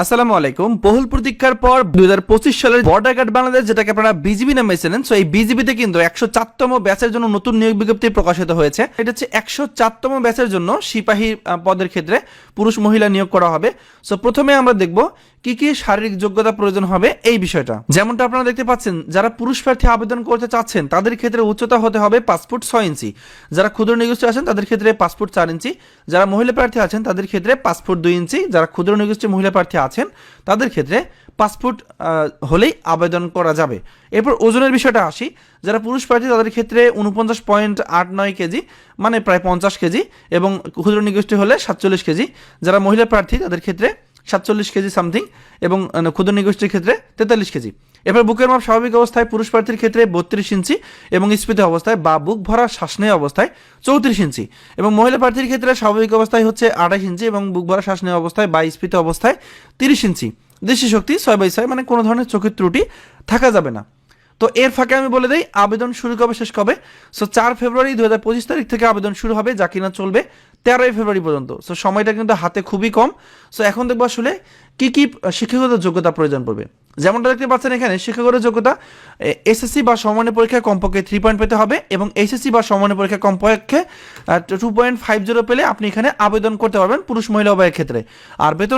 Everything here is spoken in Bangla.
আসসালামু আলাইকুম। বহুল প্রতীক্ষার পর 2025 সালের বর্ডার গার্ড বাংলাদেশ, যেটাকে আপনারা বিজিবি নামে চেনেন, সো এই বিজিবিতে কিন্তু 104তম ব্যাচের জন্য নতুন নিয়োগ বিজ্ঞপ্তি প্রকাশিত হয়েছে। এটা হচ্ছে 104তম ব্যাচের জন্য সিপাহী পদের ক্ষেত্রে পুরুষ মহিলা নিয়োগ করা হবে। সো প্রথমে আমরা দেখব কি কি শারীরিক যোগ্যতা প্রয়োজন হবে এই বিষয়টা। যেমনটা আপনারা দেখতে পাচ্ছেন, যারা পুরুষ প্রার্থী আবেদন করতে চাচ্ছেন তাদের ক্ষেত্রে উচ্চতা হতে হবে 5 ফুট 6 ইঞ্চি। যারা ক্ষুদ্র নিগোষ্ঠী আছেন তাদের ক্ষেত্রে 5 ফুট 4 ইঞ্চি। যারা মহিলা প্রার্থী আছেন তাদের ক্ষেত্রে 5 ফুট 2 ইঞ্চি। যারা ক্ষুদ্র নিগোষ্ঠী মহিলা প্রার্থী আছেন তাদের ক্ষেত্রে 5 ফুট হলেই আবেদন করা যাবে। এরপর ওজনের বিষয়টা আসি। যারা পুরুষ প্রার্থী তাদের ক্ষেত্রে 49.89 কেজি, মানে প্রায় 50 কেজি, এবং ক্ষুদ্র নিগোষ্ঠী হলে 47 কেজি। যারা মহিলা প্রার্থী তাদের ক্ষেত্রে 47 কেজি সামথিং, এবং ক্ষুদ্র নিগোষ্ঠীর ক্ষেত্রে 43 কেজি। এবার বুকের মাপ স্বাভাবিক অবস্থায় পুরুষ প্রার্থীর ক্ষেত্রে 32 ইঞ্চি, এবং স্ফীত অবস্থায় বা বুক ভরা শ্বাস নেওয়া অবস্থায় 34 ইঞ্চি, এবং মহিলা প্রার্থীর ক্ষেত্রে স্বাভাবিক অবস্থায় হচ্ছে 28 ইঞ্চি, এবং বুক ভরা শ্বাস নেওয়া অবস্থায় বা স্ফীত অবস্থায় 30 ইঞ্চি। দৃষ্টি শক্তি 6/6, মানে কোনো ধরনের চোখের ত্রুটি থাকা যাবে না। তো এর ফাঁকে আমি বলে দিই আবেদন শুরু কবে শেষ কবে। সো 4 ফেব্রুয়ারি 2025 তারিখ থেকে আবেদন শুরু হবে, যা কিনা চলবে 13 ফেব্রুয়ারি পর্যন্ত। সো সময়টা কিন্তু হাতে খুবই কম। সো এখন দেখবো আসলে কি কি শিক্ষাগত যোগ্যতা প্রয়োজন পড়বে। যেমনটা দেখতে পাচ্ছেন এখানে, শিক্ষাগত যোগ্যতা এসএসসি বা সমমানের পরীক্ষায় কমপক্ষে 3 পয়েন্ট পেতে হবে, এবং এইচএসসি বা সমমানের পরীক্ষায় কমপক্ষে 2.50 পেলে আপনি এখানে আবেদন করতে পারবেন পুরুষ মহিলা উভয়ের ক্ষেত্রে। আর বেতন